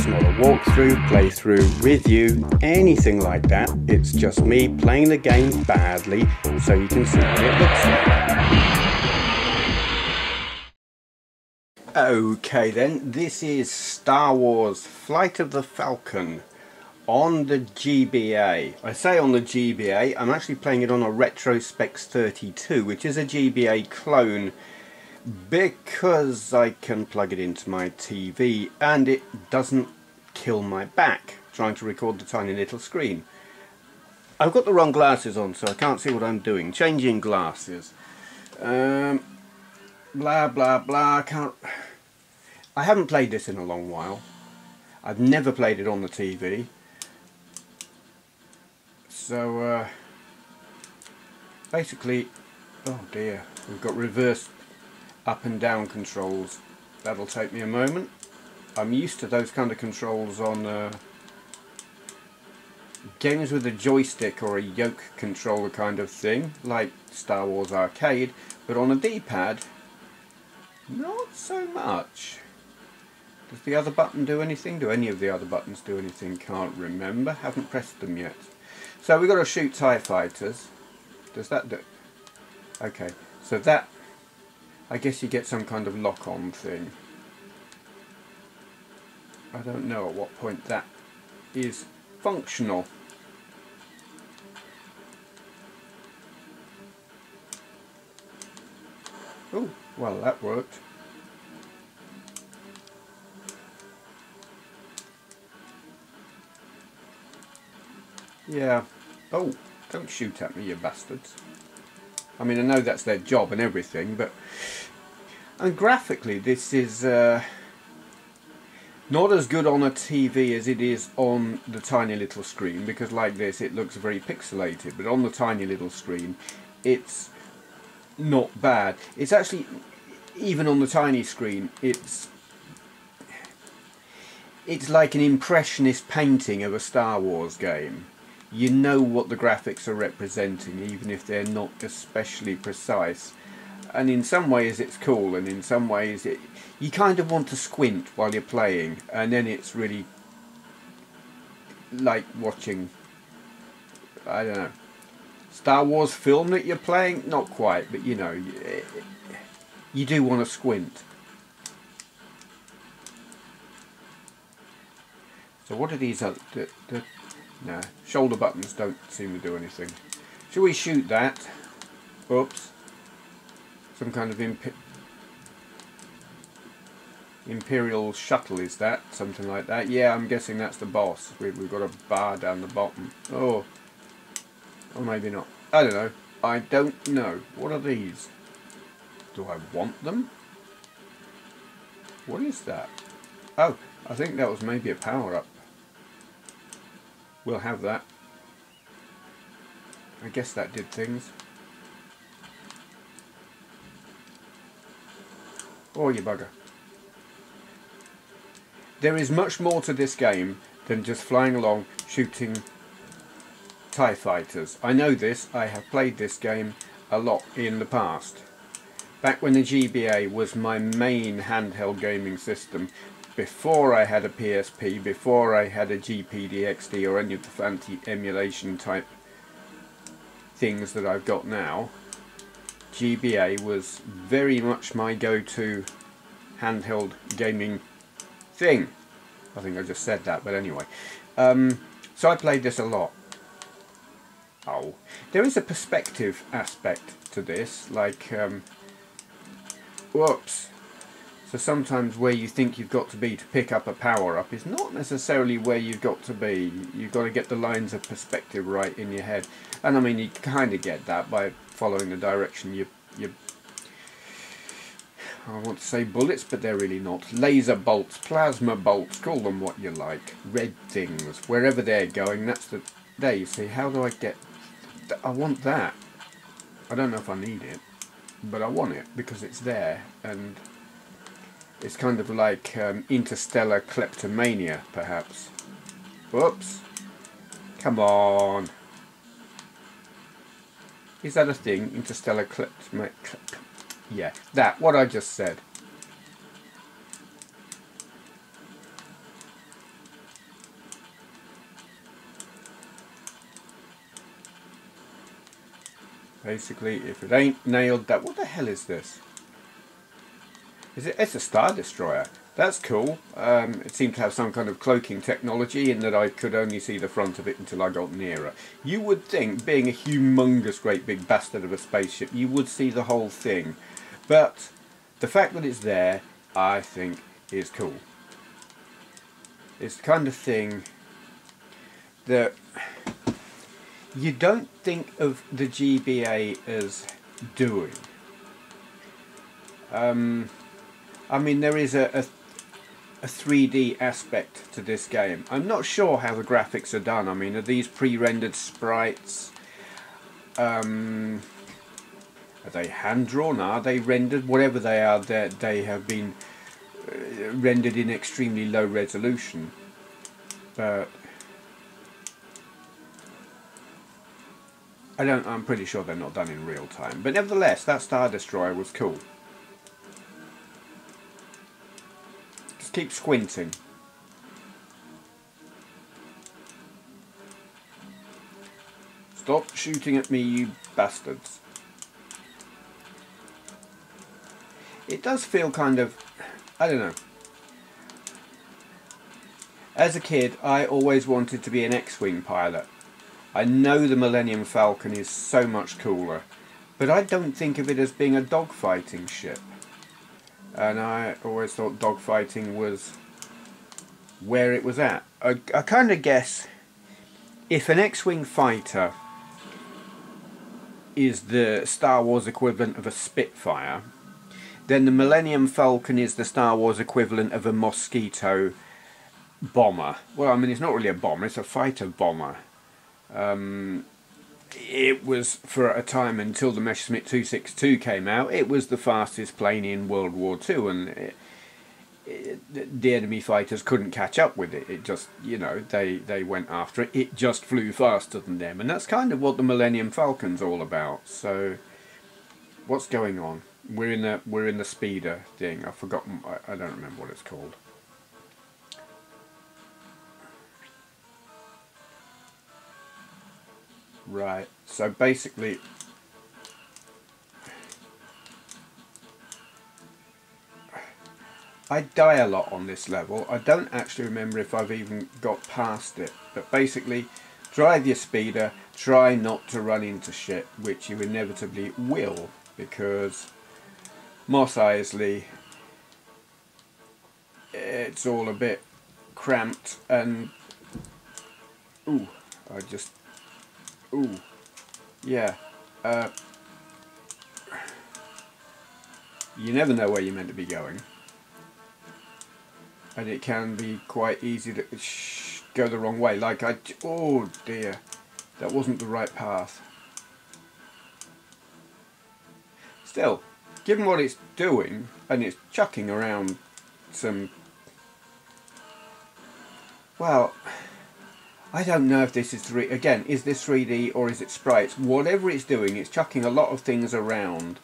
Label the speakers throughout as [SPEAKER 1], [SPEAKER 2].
[SPEAKER 1] It's not a walkthrough, playthrough, review, anything like that. It's just me playing the game badly so you can see what it looks like. Okay then, this is Star Wars Flight of the Falcon on the GBA. I say on the GBA, I'm actually playing it on a Retrospecs 32, which is a GBA clone, because I can plug it into my TV and it doesn't kill my back trying to record the tiny little screen. I've got the wrong glasses on, so I can't see what I'm doing. Changing glasses. Blah blah blah. I haven't played this in a long while. I've never played it on the TV. So basically, oh dear, we've got reverse up and down controls. That'll take me a moment. I'm used to those kind of controls on games with a joystick or a yoke controller kind of thing, like Star Wars Arcade, but on a D-pad, not so much. Does the other button do anything? Do any of the other buttons do anything? Can't remember. Haven't pressed them yet. So we've got to shoot TIE fighters. Does that do? Okay, so that, I guess you get some kind of lock-on thing. I don't know at what point that is functional. Oh, well, that worked. Yeah. Oh, don't shoot at me, you bastards. I mean, I know that's their job and everything, but... And graphically, this is not as good on a TV as it is on the tiny little screen, because like this, it looks very pixelated, but on the tiny little screen, it's not bad. It's actually, even on the tiny screen, it's like an impressionist painting of a Star Wars game. You know what the graphics are representing, even if they're not especially precise. And in some ways it's cool, and in some ways you kind of want to squint while you're playing, and then it's really like watching, I don't know, Star Wars film that you're playing? Not quite, but you know, you do want to squint. So what are these other... No, shoulder buttons don't seem to do anything. Shall we shoot that? Oops. Some kind of Imperial shuttle, is that? Something like that. Yeah, I'm guessing that's the boss. We've got a bar down the bottom. Oh. Or maybe not. I don't know. I don't know. What are these? Do I want them? What is that? Oh, I think that was maybe a power-up. We'll have that. I guess that did things. Oh, you bugger. There is much more to this game than just flying along shooting TIE fighters. I know this. I have played this game a lot in the past. Back when the GBA was my main handheld gaming system, before I had a PSP, before I had a GPDXD or any of the fancy emulation type things that I've got now, GBA was very much my go-to handheld gaming thing. I think I just said that, but anyway. So I played this a lot. Oh, there is a perspective aspect to this, like, whoops. So sometimes where you think you've got to be to pick up a power-up is not necessarily where you've got to be. You've got to get the lines of perspective right in your head. And I mean, you kind of get that by following the direction you I want to say bullets, but they're really not. Laser bolts, plasma bolts, call them what you like. Red things, wherever they're going, that's the... There, you see, how do I get... I want that. I don't know if I need it, but I want it because it's there, and... It's kind of like interstellar kleptomania, perhaps. Whoops. Come on. Is that a thing? Interstellar kleptomania? Yeah, that, what I just said. Basically, if it ain't nailed that... What the hell is this? It's a Star Destroyer. That's cool. It seemed to have some kind of cloaking technology in that I could only see the front of it until I got nearer. You would think, being a humongous great big bastard of a spaceship, you would see the whole thing. But the fact that it's there, I think, is cool. It's the kind of thing that you don't think of the GBA as doing. I mean, there is a 3D aspect to this game. I'm not sure how the graphics are done. I mean, are these pre-rendered sprites? Are they hand-drawn? Are they rendered? Whatever they are, they have been rendered in extremely low resolution. But I'm pretty sure they're not done in real time. But nevertheless, that Star Destroyer was cool. Keep squinting. Stop shooting at me, you bastards. It does feel kind of... I don't know. As a kid, I always wanted to be an X-Wing pilot. I know the Millennium Falcon is so much cooler, but I don't think of it as being a dogfighting ship. And I always thought dogfighting was where it was at. I kind of guess if an X-Wing fighter is the Star Wars equivalent of a Spitfire, then the Millennium Falcon is the Star Wars equivalent of a Mosquito bomber. Well, I mean, it's not really a bomber, it's a fighter bomber. It was, for a time until the Messerschmitt 262 came out, it was the fastest plane in World War II, and the enemy fighters couldn't catch up with it. It just, you know, they went after it. It just flew faster than them, and that's kind of what the Millennium Falcon's all about. So, what's going on? We're in the speeder thing. I've forgotten. I don't remember what it's called. Right, so basically I die a lot on this level. I don't actually remember if I've even got past it, but basically drive your speeder, try not to run into shit, which you inevitably will, because Mos Eisley, it's all a bit cramped, and ooh, ooh, yeah, you never know where you're meant to be going, and it can be quite easy to go the wrong way. Like oh dear, that wasn't the right path. Still, given what it's doing, and it's chucking around some, well, I don't know if this is again, is this 3D or is it sprites? Whatever it's doing, it's chucking a lot of things around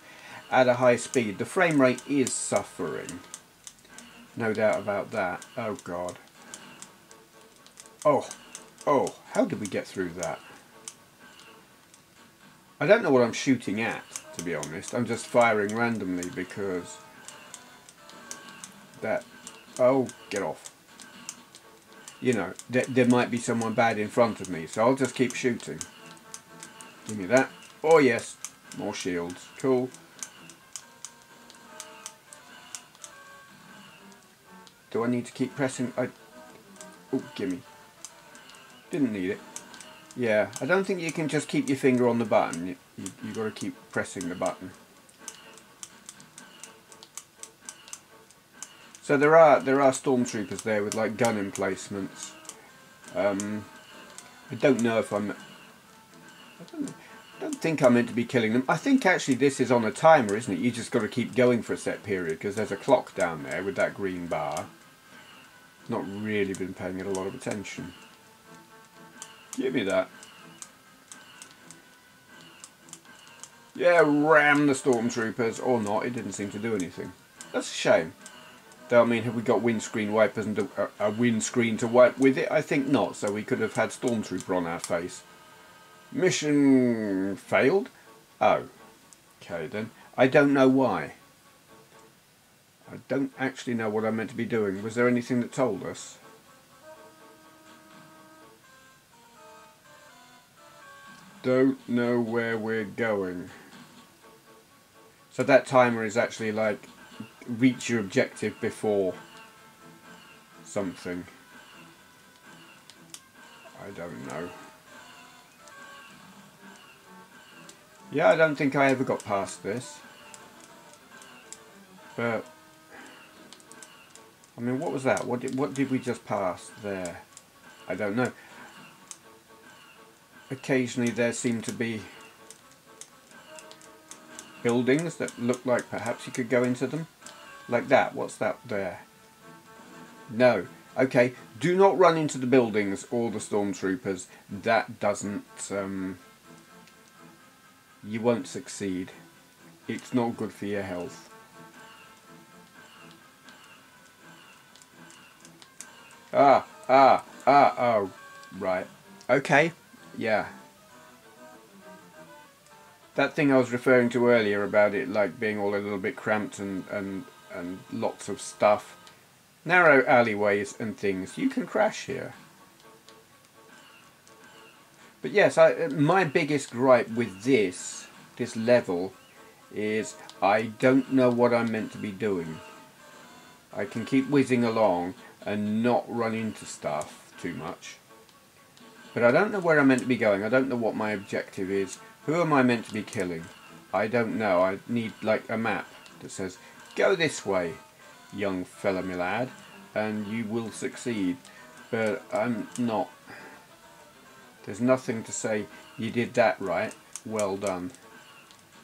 [SPEAKER 1] at a high speed. The frame rate is suffering. No doubt about that. Oh god. Oh, how did we get through that? I don't know what I'm shooting at, to be honest. I'm just firing randomly because that... Oh, get off. You know, there might be someone bad in front of me, so I'll just keep shooting. Give me that. Oh yes, more shields. Cool. Do I need to keep pressing? Oh, gimme. Didn't need it. Yeah, I don't think you can just keep your finger on the button. You got to keep pressing the button. So there are stormtroopers there with like gun emplacements. I don't know if I don't think I'm meant to be killing them. I think actually this is on a timer, isn't it? You just got to keep going for a set period because there's a clock down there with that green bar. Not really been paying it a lot of attention. Give me that. Yeah, ram the stormtroopers, or not. It didn't seem to do anything. That's a shame. Though, I mean, have we got windscreen wipers and a windscreen to wipe with it? I think not, so we could have had Stormtrooper on our face. Mission failed? Oh, okay then. I don't know why. I don't actually know what I'm meant to be doing. Was there anything that told us? Don't know where we're going. So that timer is actually like reach your objective before something. I don't know. Yeah, I don't think I ever got past this. But I mean, what was that? What did we just pass there? I don't know. Occasionally there seem to be buildings that look like perhaps you could go into them. Like that. What's that there? No. Okay, do not run into the buildings or the stormtroopers. That doesn't... you won't succeed. It's not good for your health. Oh, right. Okay, yeah. That thing I was referring to earlier about it like being all a little bit cramped and lots of stuff. Narrow alleyways and things. You can crash here. But yes, my biggest gripe with this level is I don't know what I'm meant to be doing. I can keep whizzing along and not run into stuff too much. But I don't know where I'm meant to be going. I don't know what my objective is. Who am I meant to be killing? I don't know. I need like a map that says, go this way, young fella my lad, and you will succeed. But I'm not. There's nothing to say, you did that right, well done.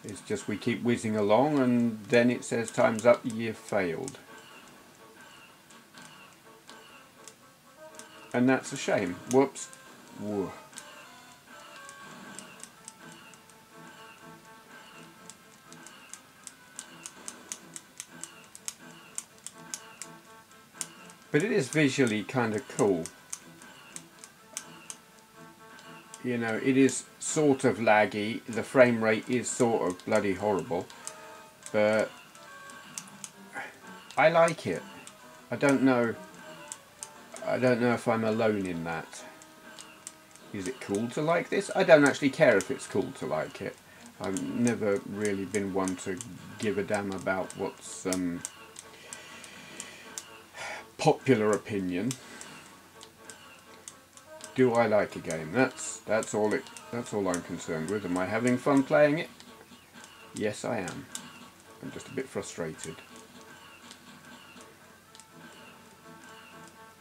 [SPEAKER 1] It's just we keep whizzing along and then it says time's up, you failed. And that's a shame. Whoops. Whoa. But it is visually kind of cool. You know, it is sort of laggy. The frame rate is sort of bloody horrible. But I like it. I don't know if I'm alone in that. Is it cool to like this? I don't actually care if it's cool to like it. I've never really been one to give a damn about what's popular opinion. Do I like a game? That's all I'm concerned with. Am I having fun playing it? Yes, I am. I'm just a bit frustrated.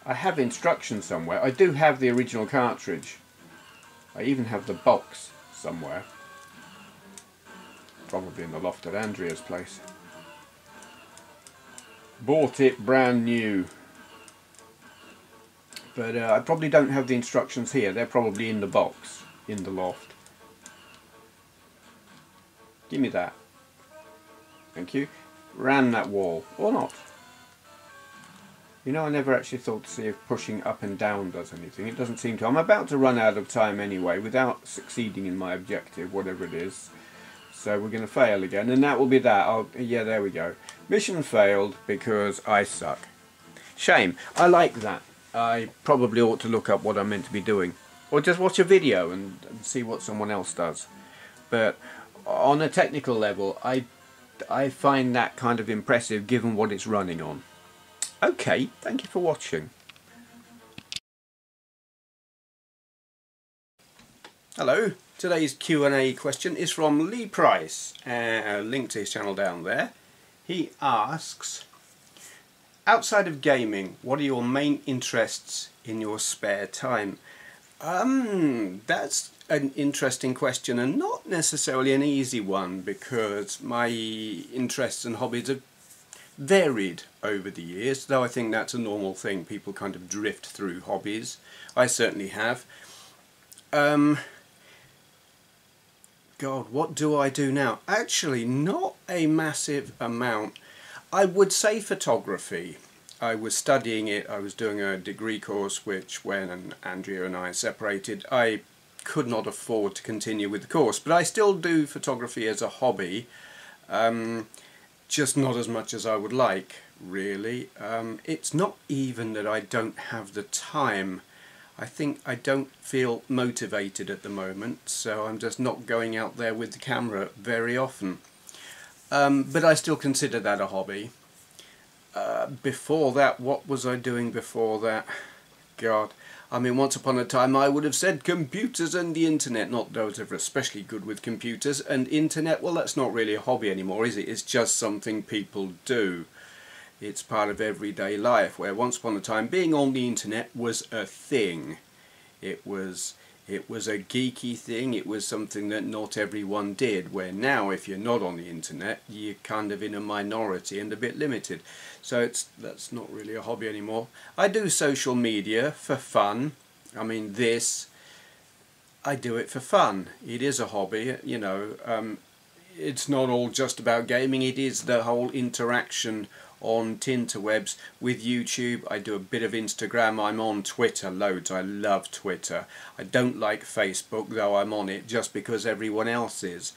[SPEAKER 1] I have instructions somewhere. I do have the original cartridge. I even have the box somewhere. Probably in the loft at Andrea's place. Bought it brand new. But I probably don't have the instructions here. They're probably in the box, in the loft. Give me that. Thank you. Ram that wall. Or not. You know, I never actually thought to see if pushing up and down does anything. It doesn't seem to. I'm about to run out of time anyway, without succeeding in my objective, whatever it is. So we're going to fail again, and that will be that. Yeah, there we go. Mission failed because I suck. Shame. I like that. I probably ought to look up what I'm meant to be doing. Or just watch a video and see what someone else does. But on a technical level, I find that kind of impressive given what it's running on. Okay, thank you for watching. Hello, today's Q&A question is from Lee Price. Link to his channel down there. He asks, outside of gaming, what are your main interests in your spare time? That's an interesting question and not necessarily an easy one, because my interests and hobbies have varied over the years, though I think that's a normal thing. People kind of drift through hobbies. I certainly have. God, what do I do now? Actually, not a massive amount. I would say photography. I was studying it. I was doing a degree course which, when Andrea and I separated, I
[SPEAKER 2] could not afford to continue with the course. But I still do photography as a hobby, just not as much as I would like, really. It's not even that I don't have the time. I think I don't feel motivated at the moment, so I'm just not going out there with the camera very often. But I still consider that a hobby. Before that, what was I doing before that? God, I mean, once upon a time I would have said computers and the internet. Not those ever especially good with computers and internet. Well, that's not really a hobby anymore, is it? It's just something people do. It's part of everyday life, where once upon a time being on the internet was a thing. It was a geeky thing. It was something that not everyone did, where now if you're not on the internet you're kind of in a minority and a bit limited. So that's not really a hobby anymore. I do social media for fun. I mean, I do it for fun. It is a hobby, you know. It's not all just about gaming. It is the whole interaction on tinterwebs with YouTube. I do a bit of Instagram. I'm on Twitter loads. I love Twitter. I don't like Facebook, though I'm on it just because everyone else is.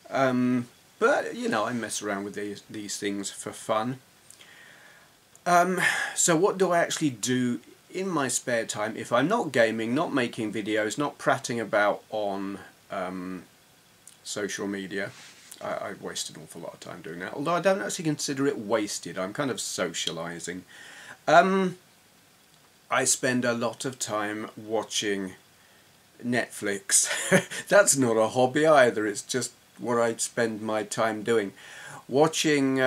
[SPEAKER 2] But you know, I mess around with these things for fun. So what do I actually do in my spare time if I'm not gaming, not making videos, not prattling about on social media? I waste an awful lot of time doing that, although I don't actually consider it wasted. I'm kind of socialising. I spend a lot of time watching Netflix. That's not a hobby either, it's just what I spend my time doing. Watching,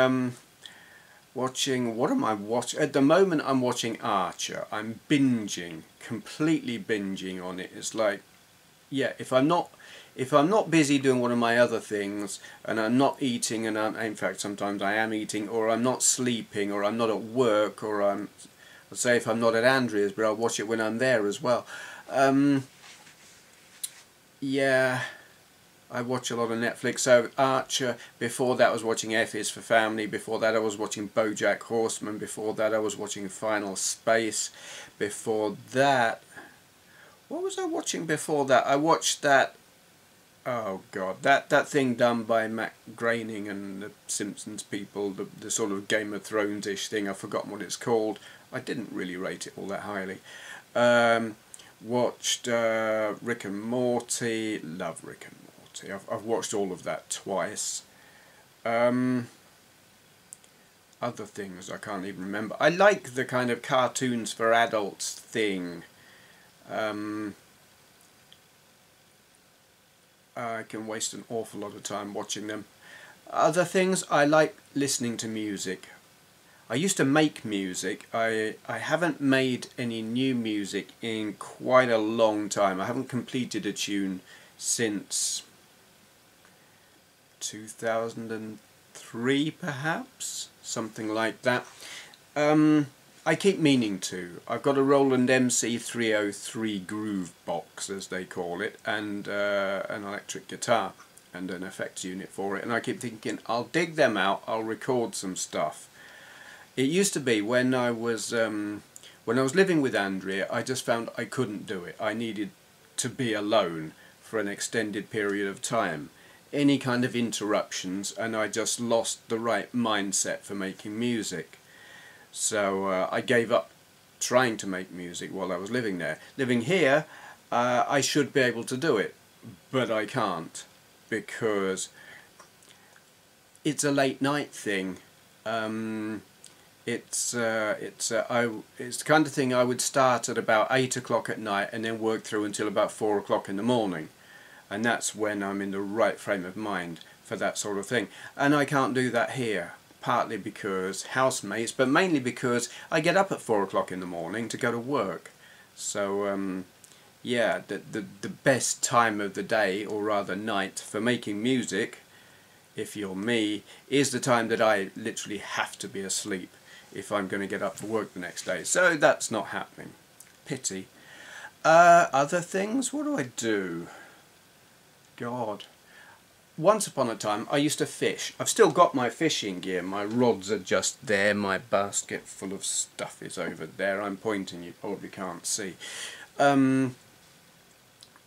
[SPEAKER 2] what am I watching? At the moment I'm watching Archer. I'm binging, completely binging on it. It's like, yeah, if I'm not busy doing one of my other things, and I'm not eating, and in fact sometimes I am eating, or I'm not sleeping, or I'm not at work, or let's say if I'm not at Andrea's, but I'll watch it when I'm there as well. Yeah, I watch a lot of Netflix. So Archer, before that I was watching F is for Family, before that I was watching BoJack Horseman, before that I was watching Final Space, before that, what was I watching before that? I watched that, oh god, that thing done by Matt Groening and the Simpsons people, the sort of Game of Thrones-ish thing. I've forgotten what it's called. I didn't really rate it all that highly. Watched Rick and Morty. Love Rick and Morty. I've watched all of that twice. Other things I can't even remember. I like the kind of cartoons for adults thing. I can waste an awful lot of time watching them. Other things, I like listening to music. I used to make music. I haven't made any new music in quite a long time. I haven't completed a tune since 2003 perhaps, something like that. I keep meaning to. I've got a Roland MC303 groove box, as they call it, and an electric guitar and an effects unit for it, and I keep thinking I'll dig them out, I'll record some stuff. It used to be when I was living with Andrea, I just found I couldn't do it. I needed to be alone for an extended period of time. Any kind of interruptions and I just lost the right mindset for making music. So I gave up trying to make music while I was living there. Living here, I should be able to do it, but I can't because it's a late night thing. It's the kind of thing I would start at about 8 o'clock at night and then work through until about 4 o'clock in the morning, and that's when I'm in the right frame of mind for that sort of thing. And I can't do that here, partly because housemates, but mainly because I get up at 4 o'clock in the morning to go to work. So yeah, the best time of the day, or rather night, for making music, if you're me, is the time that I literally have to be asleep if I'm going to get up for work the next day. So that's not happening. Pity. Other things? What do I do? God. Once upon a time I used to fish. I've still got my fishing gear. My rods are just there. My basket full of stuff is over there. I'm pointing, you probably can't see.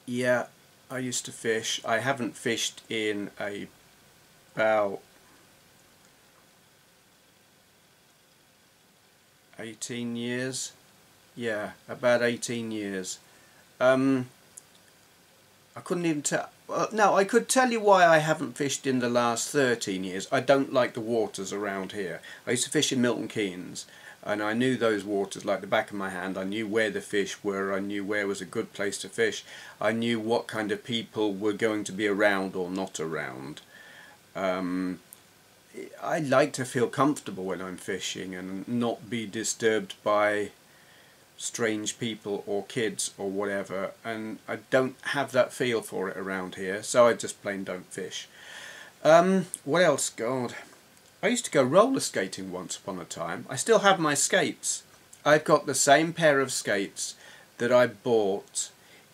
[SPEAKER 2] Yeah, I used to fish. I haven't fished in about 18 years. Yeah, about 18 years. I couldn't even tell. No, I could tell you why I haven't fished in the last 13 years. I don't like the waters around here. I used to fish in Milton Keynes, and I knew those waters like the back of my hand. I knew where the fish were. I knew where was a good place to fish. I knew what kind of people were going to be around or not around. I like to feel comfortable when I'm fishing and not be disturbed by strange people or kids or whatever, and I don't have that feel for it around here, so I just plain don't fish. What else? God, I used to go roller skating once upon a time. I still have my skates. I've got the same pair of skates that I bought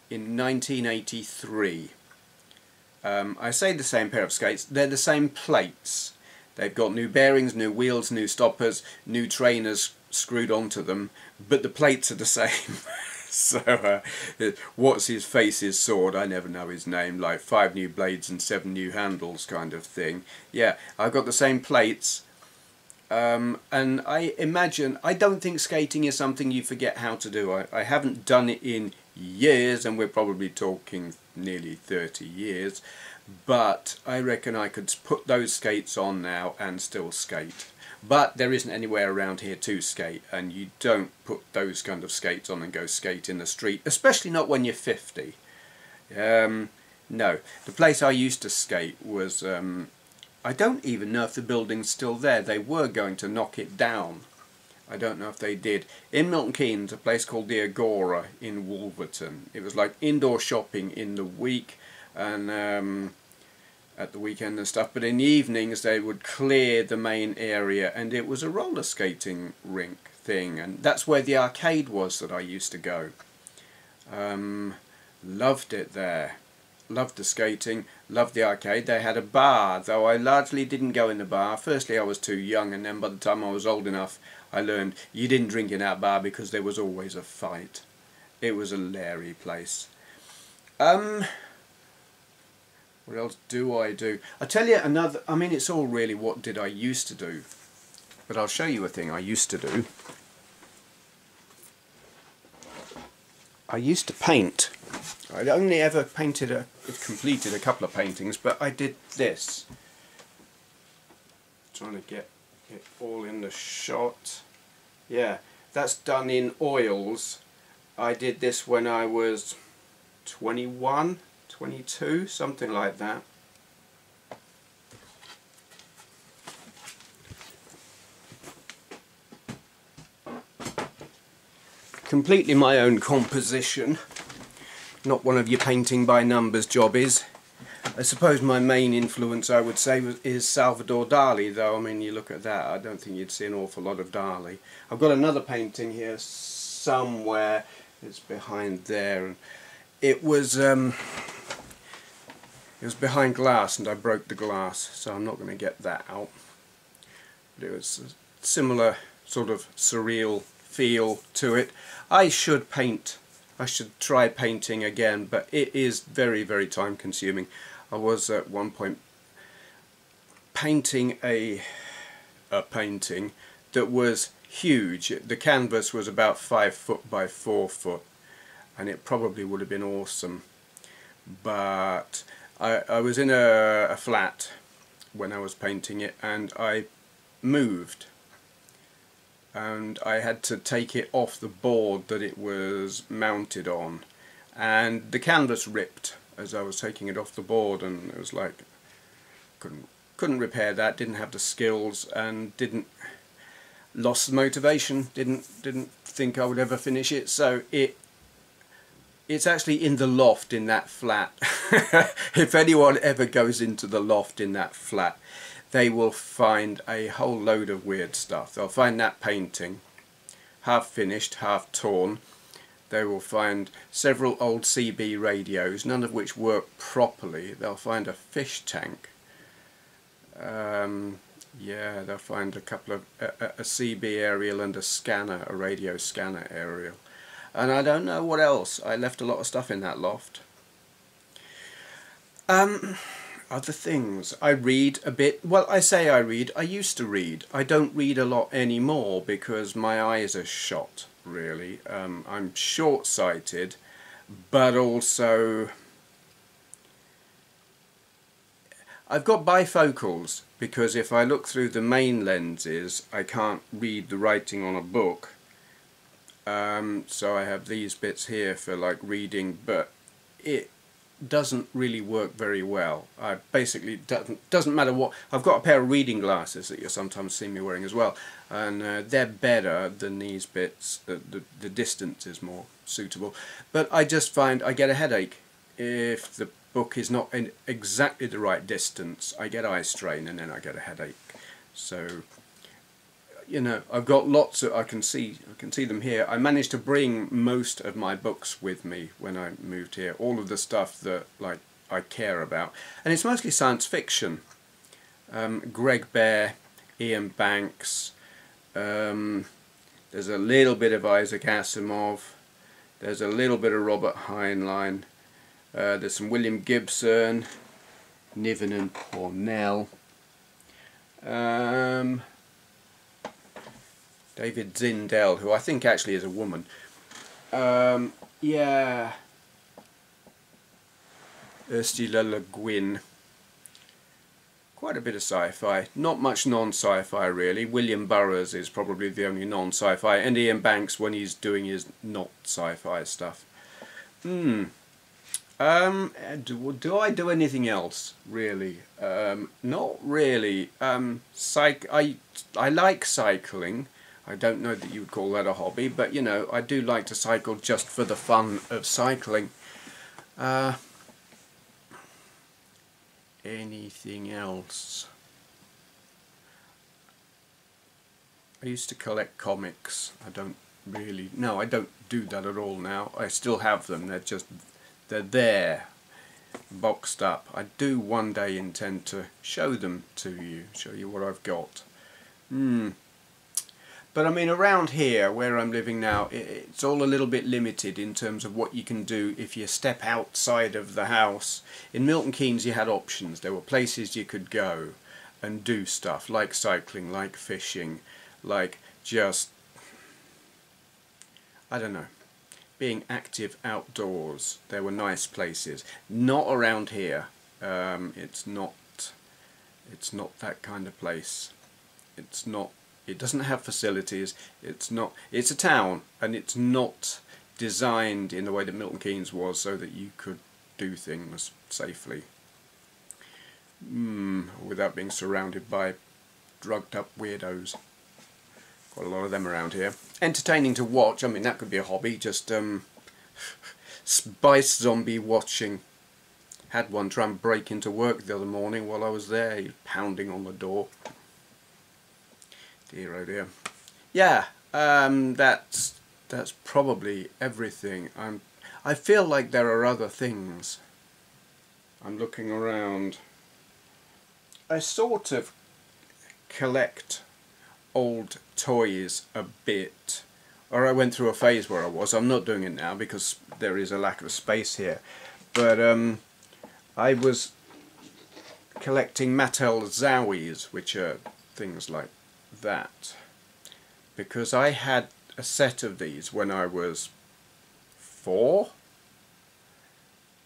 [SPEAKER 2] in 1983. I say the same pair of skates, they're the same plates. They've got new bearings, new wheels, new stoppers, new trainers screwed onto them, but the plates are the same. So what's his face's sword, I never know his name, like 5 new blades and 7 new handles kind of thing. Yeah, I've got the same plates, and I imagine, I don't think skating is something you forget how to do. I haven't done it in years, and we're probably talking nearly 30 years, but I reckon I could put those skates on now and still skate. But there isn't anywhere around here to skate, and you don't put those kind of skates on and go skate in the street, especially not when you're 50. No, the place I used to skate was, I don't even know if the building's still there. They were going to knock it down. I don't know if they did. In Milton Keynes, a place called the Agora in Wolverton. It was like indoor shopping in the week, and at the weekend and stuff, but in the evenings they would clear the main area, and it was a roller skating rink thing, and that's where the arcade was that I used to go. Loved it there. Loved the skating, loved the arcade. They had a bar, though I largely didn't go in the bar. Firstly, I was too young, and then by the time I was old enough, I learned you didn't drink in that bar because there was always a fight. It was a leery place. What else do I do? I'll tell you another, I mean, it's all really what did I used to do. But I'll show you a thing I used to do. I used to paint. I'd only ever completed a couple of paintings, but I did this. Trying to get it all in the shot. Yeah, that's done in oils. I did this when I was 21. 22, something like that. Completely my own composition, not one of your painting by numbers jobbies. I suppose my main influence, I would say, is Salvador Dali, though. I mean, you look at that, I don't think you'd see an awful lot of Dali. I've got another painting here somewhere. It's behind there. It was behind glass, and I broke the glass, so I'm not going to get that out. But it was a similar sort of surreal feel to it. I should paint. I should try painting again, but it is very, very time consuming. I was at one point painting a painting that was huge. The canvas was about 5 foot by 4 foot, and it probably would have been awesome. But I was in a flat when I was painting it, and I moved, and I had to take it off the board that it was mounted on, and the canvas ripped as I was taking it off the board, and it was like couldn't repair that, didn't have the skills, and lost the motivation, didn't think I would ever finish it. So it's actually in the loft in that flat. If anyone ever goes into the loft in that flat, they will find a whole load of weird stuff. They'll find that painting, half finished, half torn. They will find several old CB radios, none of which work properly. They'll find a fish tank. Yeah, they'll find a couple of a CB aerial and a radio scanner aerial. And I don't know what else. I left a lot of stuff in that loft. Other things. I read a bit. Well, I say I read. I used to read. I don't read a lot anymore because my eyes are shot, really. I'm short-sighted, but also I've got bifocals because if I look through the main lenses, I can't read the writing on a book. So I have these bits here for like reading, but it doesn't really work very well. I basically doesn't matter what. I've got a pair of reading glasses that you'll sometimes see me wearing as well, and they're better than these bits. The distance is more suitable, but I just find I get a headache if the book is not in exactly the right distance. I get eye strain and then I get a headache. So you know, I've got lots of, I can see them here. I managed to bring most of my books with me when I moved here, all of the stuff that like I care about, and it's mostly science fiction. Greg Bear, Ian Banks, there's a little bit of Isaac Asimov, there's a little bit of Robert Heinlein, there's some William Gibson, Niven and Cornell, David Zindel, who I think actually is a woman. Yeah, Ursula Le Guin. Quite a bit of sci-fi. Not much non-sci-fi really. William Burroughs is probably the only non-sci-fi, and Ian Banks when he's doing his not sci-fi stuff. Do I do anything else really? Not really. I like cycling. I don't know that you would call that a hobby, but you know, I do like to cycle just for the fun of cycling. Anything else? I used to collect comics. I don't do that at all now. I still have them. They're there, boxed up. I do one day intend to show them to you, show you what I've got. But I mean, around here, where I'm living now, it's all a little bit limited in terms of what you can do if you step outside of the house. In Milton Keynes you had options. There were places you could go and do stuff, like cycling, like fishing, like just, I don't know, being active outdoors. There were nice places. Not around here. It's not that kind of place. It doesn't have facilities. It's a town, and it's not designed in the way that Milton Keynes was so that you could do things safely without being surrounded by drugged up weirdos. Quite a lot of them around here. Entertaining to watch. I mean, that could be a hobby, just spice zombie watching. Had one try and break into work the other morning while I was there. He was pounding on the door. Dear oh dear. Yeah, that's probably everything. I feel like there are other things. I'm looking around. I sort of collect old toys a bit, or I went through a phase where I was. I'm not doing it now because there is a lack of space here, but I was collecting Mattel Zowies, which are things like that, because I had a set of these when I was 4.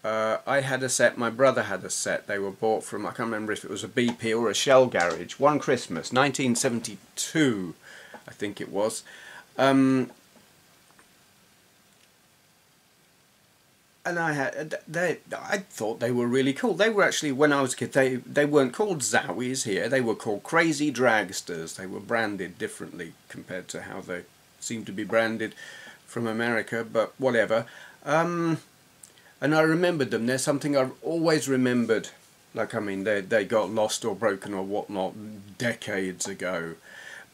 [SPEAKER 2] I had a set, my brother had a set. They were bought from, I can't remember if it was a BP or a Shell garage, one Christmas, 1972 I think it was. And I thought they were really cool. They were actually, when I was a kid, they weren't called Zowies here. They were called Crazy Dragsters. They were branded differently compared to how they seem to be branded from America, but whatever. And I remembered them. They're something I've always remembered. Like, I mean, they got lost or broken or whatnot decades ago.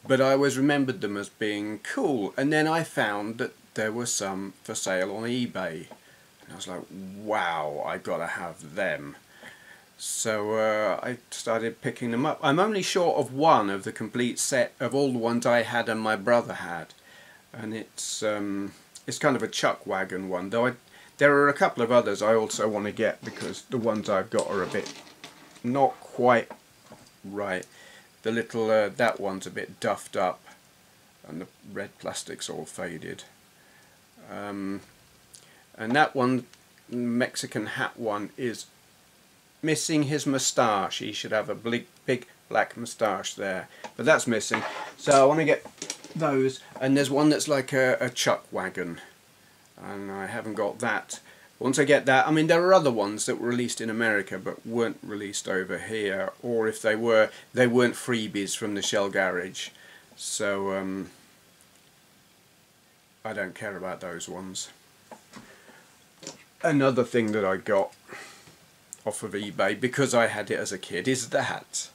[SPEAKER 2] But I always remembered them as being cool. And then I found that there were some for sale on eBay. I was like, wow, I gotta have them. So I started picking them up. I'm only short of one of the complete set of all the ones I had and my brother had, and it's kind of a chuck wagon one. Though There are a couple of others I also want to get because the ones I've got are a bit not quite right. The little that one's a bit duffed up and the red plastic's all faded. And that one, Mexican hat one, is missing his moustache. He should have a big black moustache there, but that's missing. So I want to get those. And there's one that's like a chuck wagon, and I haven't got that. Once I get that, I mean, there are other ones that were released in America but weren't released over here, or if they were, they weren't freebies from the Shell Garage. So I don't care about those ones. Another thing that I got off of eBay, because I had it as a kid, is the hat.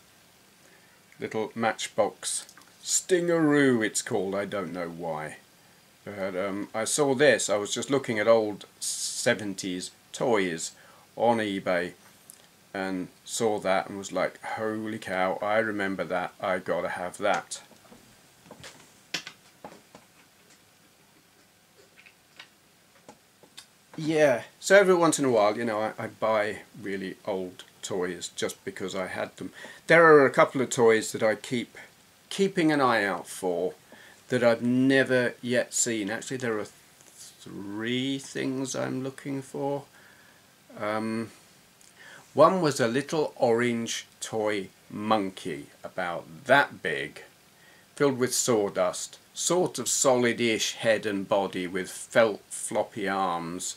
[SPEAKER 2] Little Matchbox Stingaroo it's called, I don't know why. But I saw this, I was just looking at old 70s toys on eBay and saw that and was like, holy cow, I remember that, I gotta have that. Yeah, so every once in a while, you know, I buy really old toys just because I had them. There are a couple of toys that I keeping an eye out for that I've never yet seen. Actually, there are 3 things I'm looking for. One was a little orange toy monkey, about that big, filled with sawdust, sort of solid-ish head and body with felt floppy arms.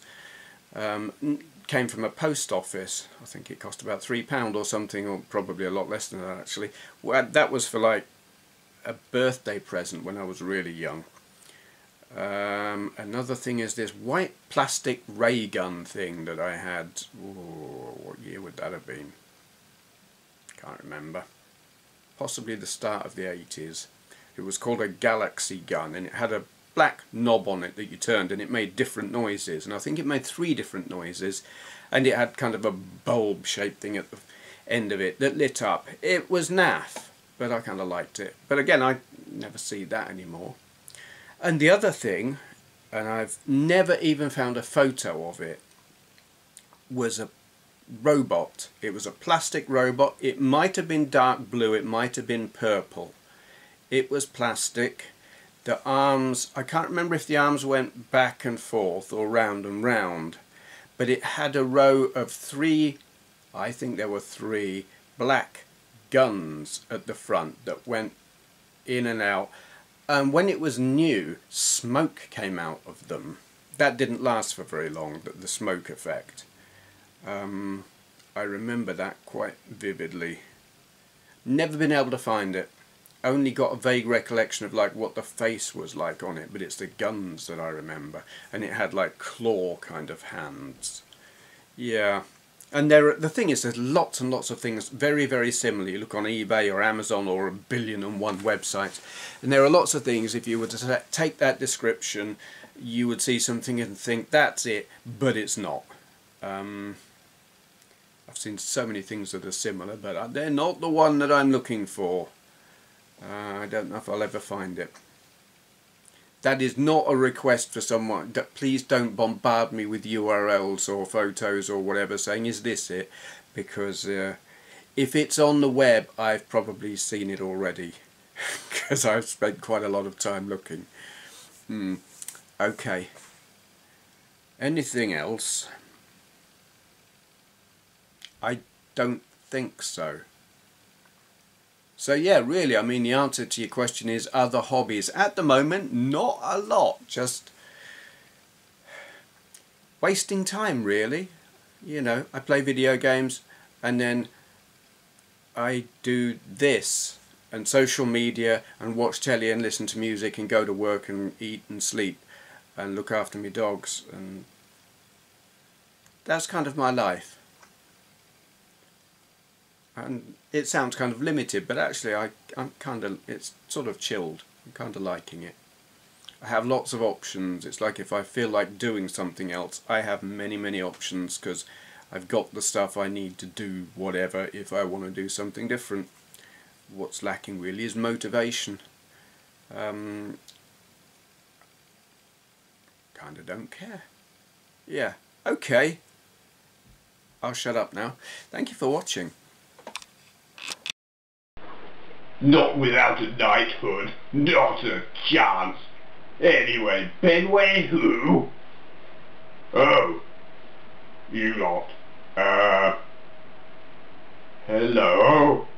[SPEAKER 2] Came from a post office. I think it cost about £3 or something, or probably a lot less than that actually. Well, that was for like a birthday present when I was really young. Another thing is this white plastic ray gun thing that I had. Ooh, what year would that have been? Can't remember. Possibly the start of the 80s. It was called a Galaxy gun, and it had a black knob on it that you turned and it made different noises, and I think it made 3 different noises, and it had kind of a bulb shaped thing at the end of it that lit up. It was naff, but I kind of liked it. But again, I never see that anymore. And the other thing, and I've never even found a photo of it, was a robot. It was a plastic robot. It might have been dark blue, it might have been purple. It was plastic. The arms, I can't remember if the arms went back and forth or round and round, but it had a row of 3, I think there were 3 black guns at the front that went in and out, and when it was new, smoke came out of them. That didn't last for very long, the smoke effect. I remember that quite vividly. Never been able to find it. Only got a vague recollection of like what the face was like on it, but it's the guns that I remember, and it had like claw kind of hands. Yeah, and the thing is, there's lots and lots of things very, very similar. You look on eBay or Amazon or 1,000,001 websites, and there are lots of things. If you were to take that description, you would see something and think that's it, but it's not. I've seen so many things that are similar, but they're not the one that I'm looking for. I don't know if I'll ever find it. That is not a request for someone. Please don't bombard me with URLs or photos or whatever saying, is this it? Because if it's on the web, I've probably seen it already. Because I've spent quite a lot of time looking. Okay. Anything else? I don't think so. So yeah, really, I mean, the answer to your question is other hobbies. At the moment, not a lot. Just wasting time, really. You know, I play video games and then I do this and social media and watch telly and listen to music and go to work and eat and sleep and look after my dogs, and that's kind of my life. And it sounds kind of limited, but actually I'm kind of, it's sort of chilled. I'm kind of liking it. I have lots of options. It's like if I feel like doing something else, I have many, many options because I've got the stuff I need to do whatever if I want to do something different. What's lacking really is motivation. Kind of don't care. Yeah, Okay, I'll shut up now. Thank you for watching.
[SPEAKER 3] Not without a knighthood. Not a chance. Anyway, Benway who? Oh, you lot. Hello?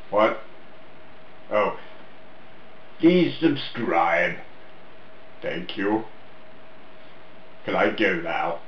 [SPEAKER 3] What? Oh, please subscribe. Thank you. Can I go now?